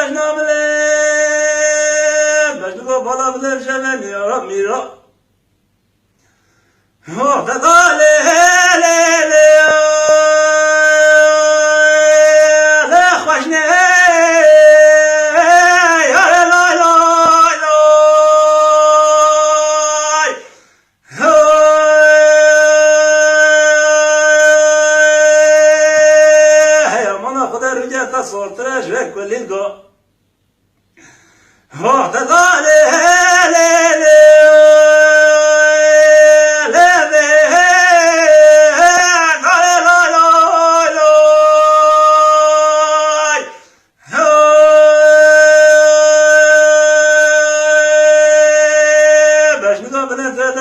بجنا بله بجنا بالا بله جنن میرا میرا ها داله صورتش وکلیگو ها داله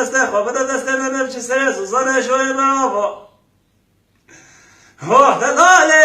دسته خواب دسته نمیشه سر سوزانه شوی بابا ها داله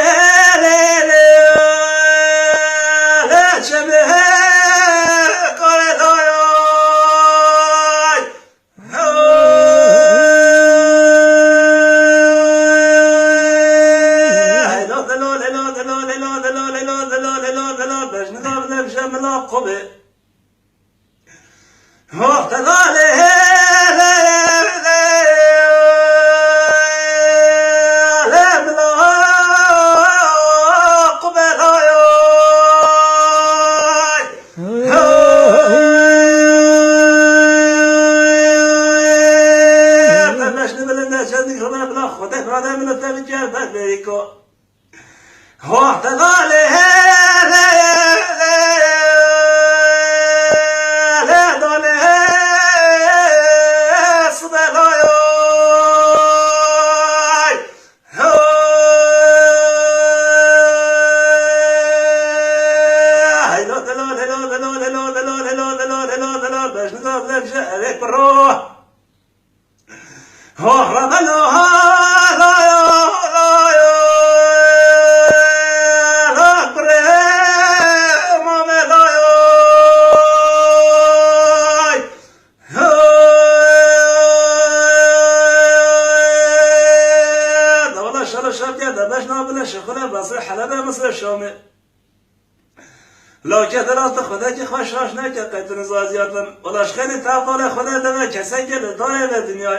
لکه دلات خدا که خوشش نکرد قیتون زازیاتن ولاش خیلی تفال خدا دمه کسی که داره به دنیای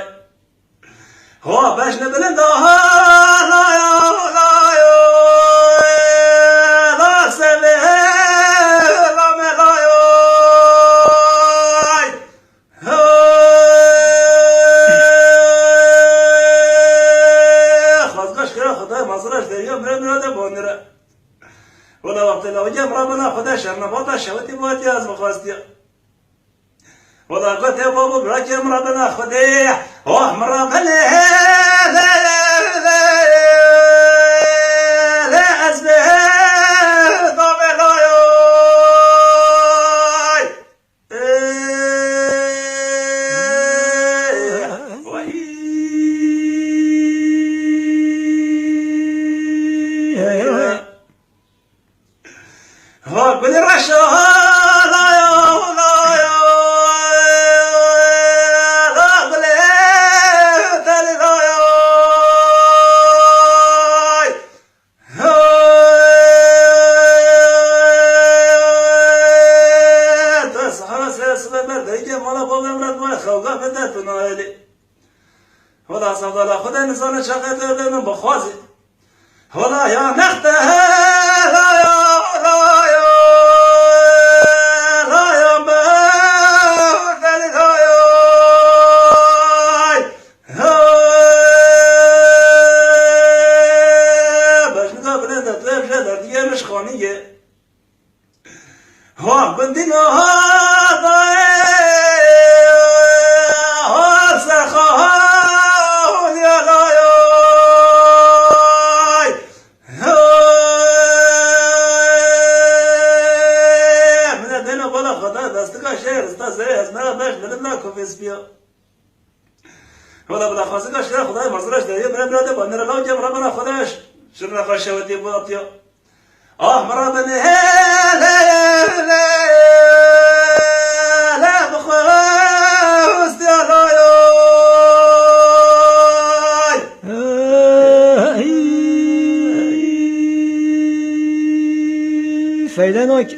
ها بش نبلن داها لایا لایا لا سبه لام لایا خواستگاش که خدا مصرش دریا برای مراده باندره ولا وقت لو جاء ربنا خدا شرنباطه شوتي بوتي از مخواستي ولا قلت يا بابا براك يا ربنا خدي اوه مرابنا لا ازبه ضبلاي بن الرشا لا يا لا يا لا بلي ثالي لا يا تصحى سيسمى مرديك مالا بابا مرد ما خوغا بدأت نايلي ولا صفد الله خدا نسان شقيت من بخوازي ولا يا نخته لا يا ها بندين هذا ها سخا يا لا يا من الدين ولا خدا دستك شهر استاذ اسمه باش بدنا كوفيس بيا ولا بلا خاصك شهر خدا مزرعه ده من بلاد بندر الله جاب ربنا خداش شرنا خشوتي بوطيا مرابن لا بخوست يا لاي فایده ناک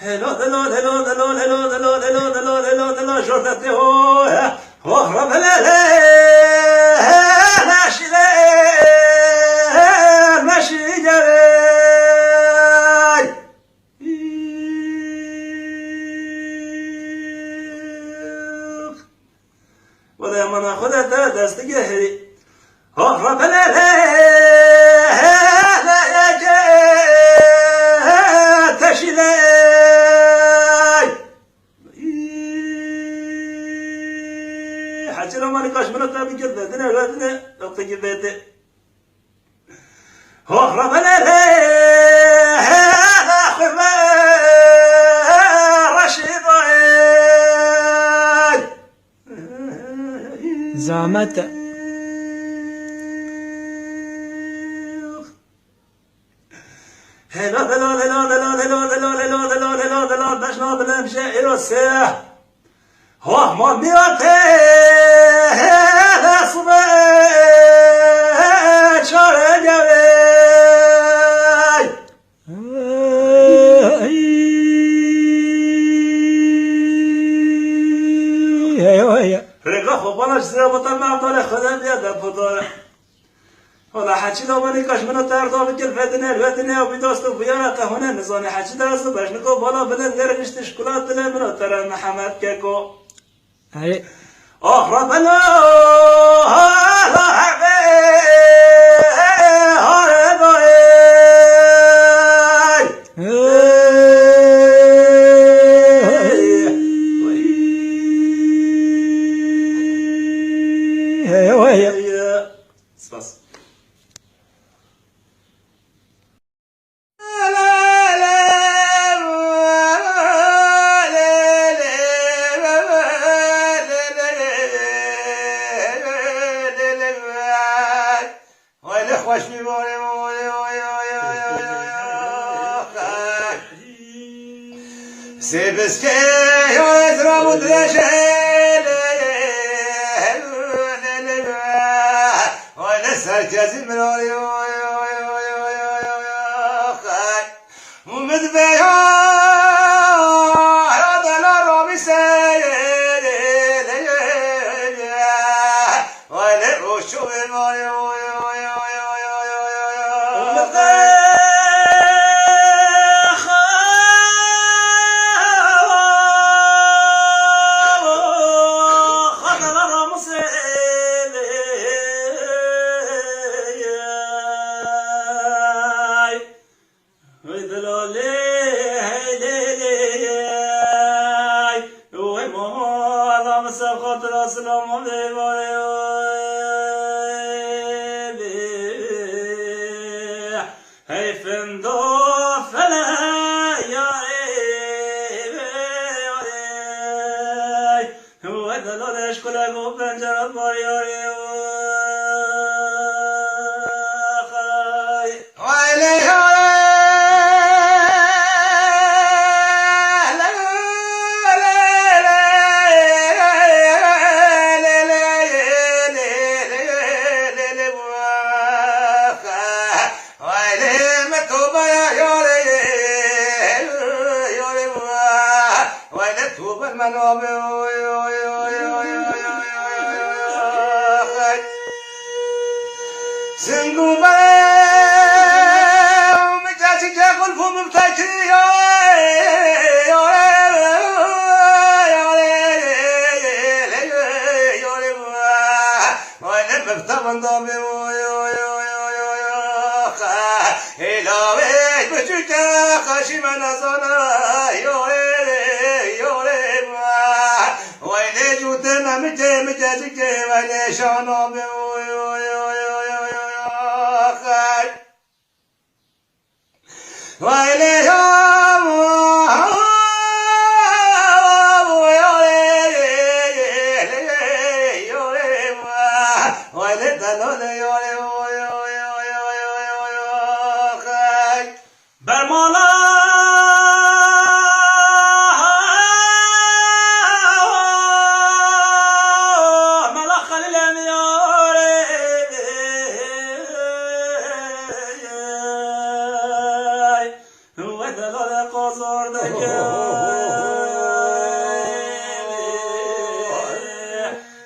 هلو هلو هلو هلو هلو هلو هلو هلو هلو هلو شرطتي هو هرب هلا ماشي ماشي جاي ولا ما ناخذها دست جهري هرب هلا حاجة ما نقاش من الطابق كذا دنا غادنا نطق بيته هو ربنا هذا خبر رشيد زعمت هلو هلو هلو هلو هلو هلو هلو هلو هلو هلو باش نوض نمشي إلى الساح هو ماميته هذا صباح شهر جوي رقا خبانا جزيرا بطمع بطالة خدا بيادا بطالة ولا حاجة لو بني كاش منو تاردو بكل فدنا وبيدوستو بيانا هنا نزاني حاجة درسو باش نكو بالا بلد غير نشت شكولات دنا منو ترى محمد كيكو ربنا هذا سيبسكي يضرب الرجال ونسهر كازم رولي ومدبيها هذا الرامي سيد ونروشو المالي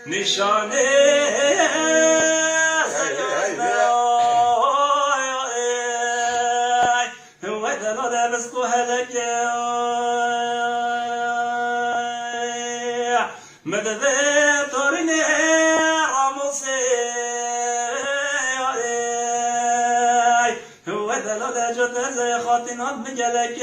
نشانه مدد تورني راموسي هو دلال جد زي خاطنات مجلك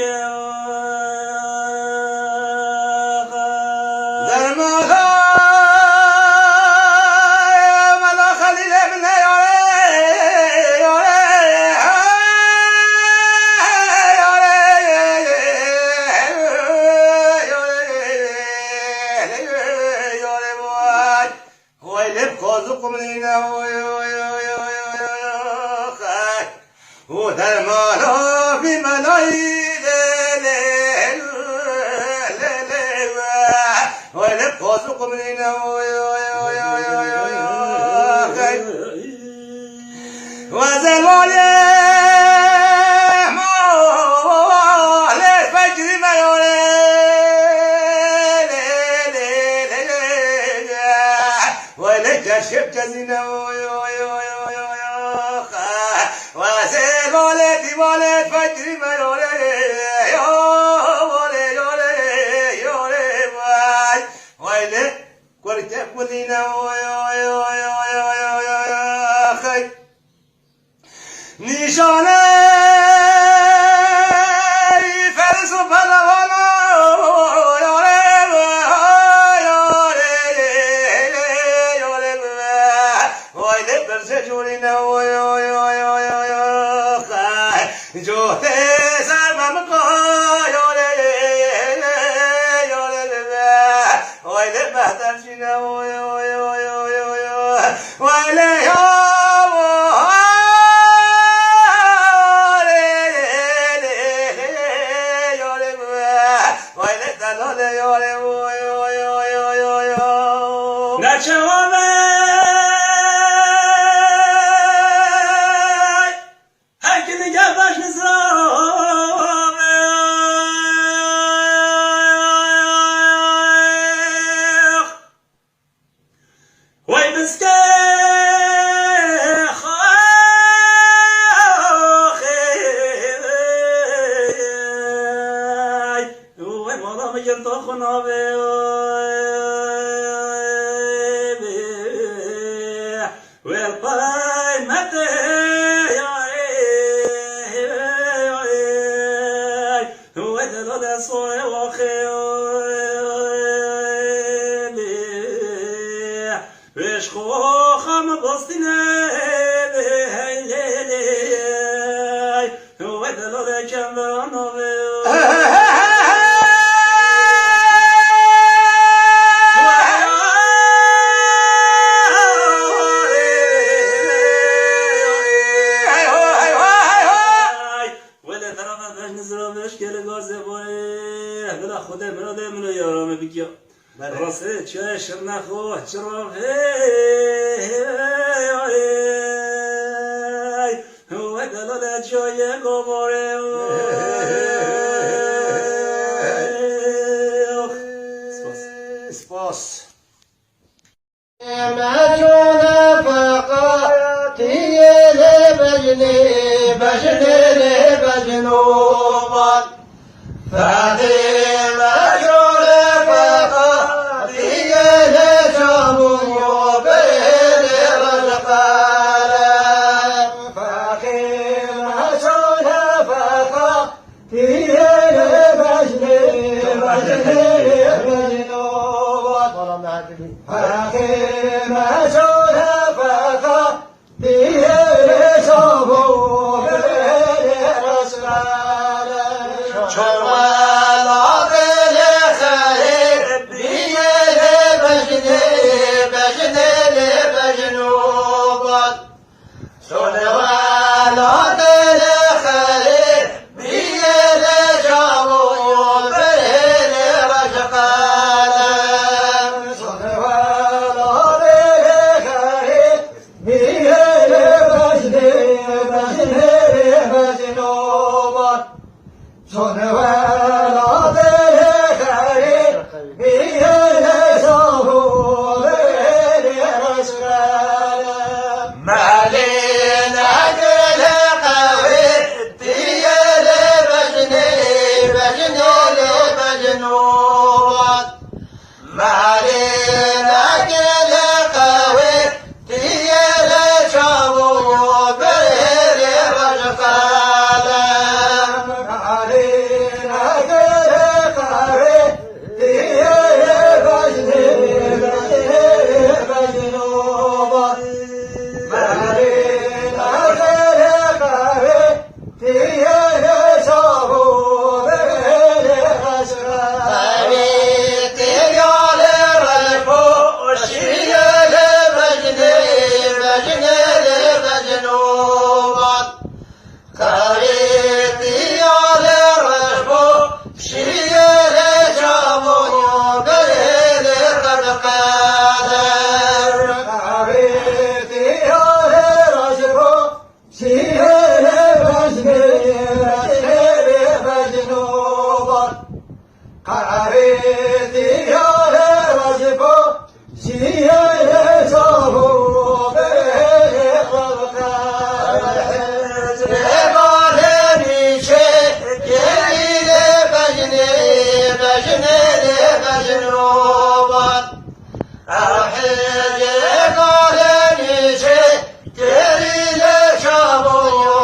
Son Ahir ye gale nice, geri le şabon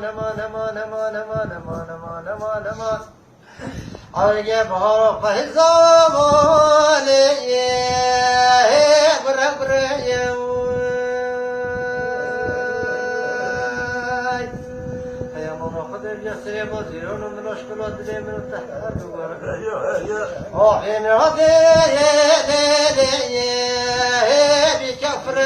aman aman aman aman aman aman aman aman. Arge bahar faiz zamanı bırak bırak يسري بزيرون من أشكال ودري من التحت أحين هذي بكفر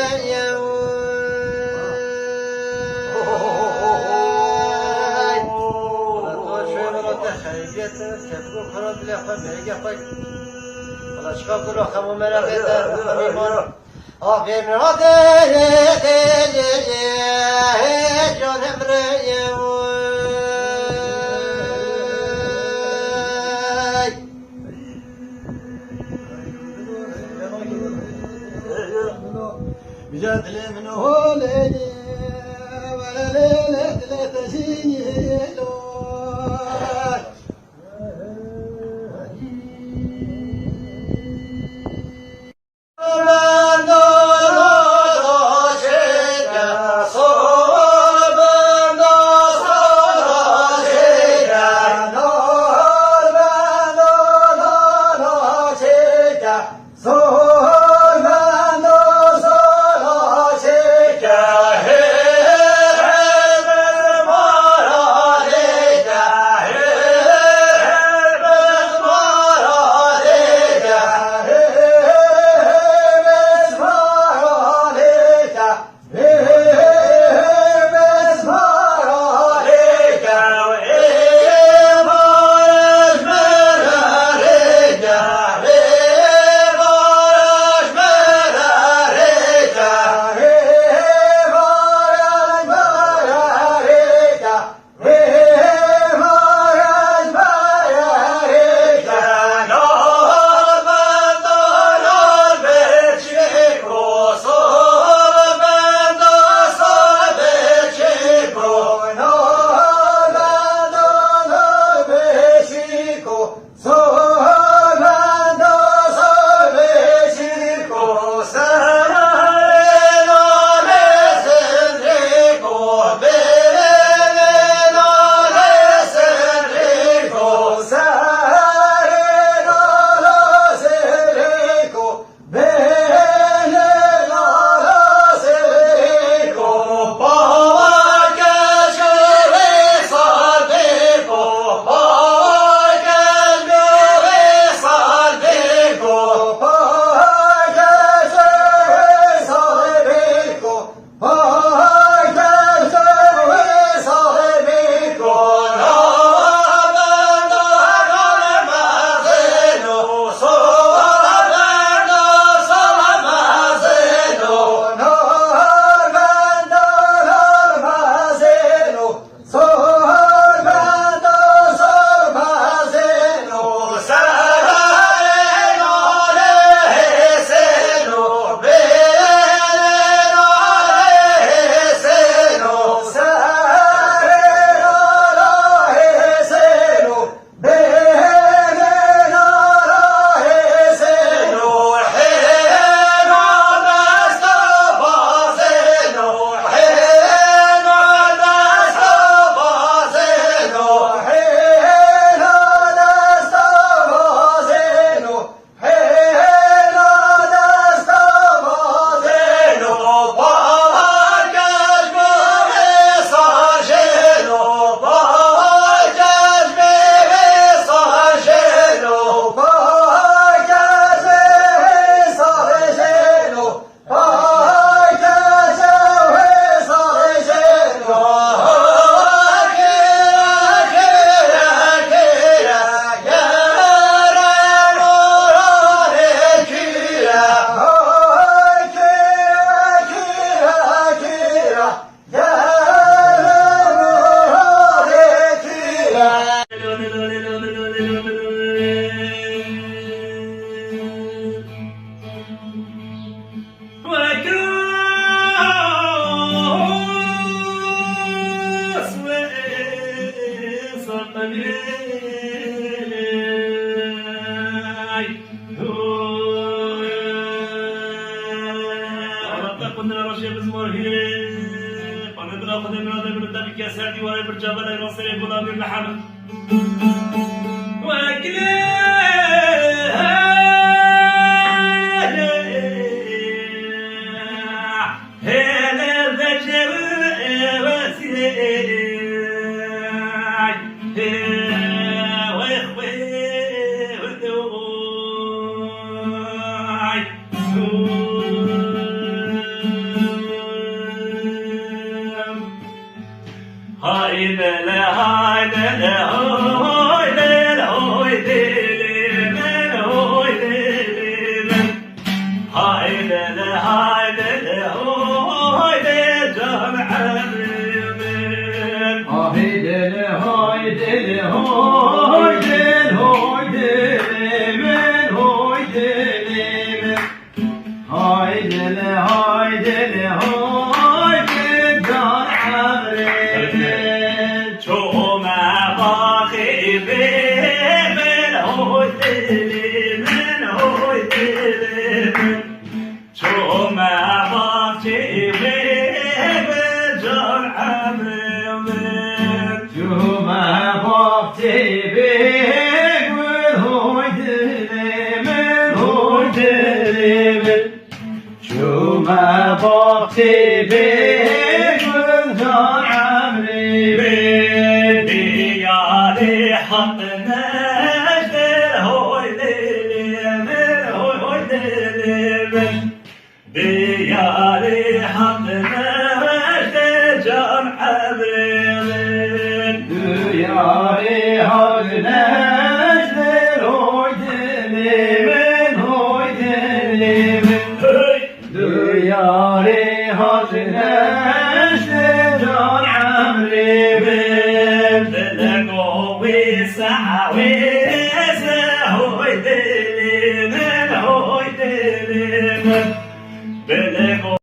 أحين هذي جانب بجدل من هولي ولا ليلة لا تزيلو من دمك يا سردي ولا برجبل نصري غلام محمد Diyari hakkına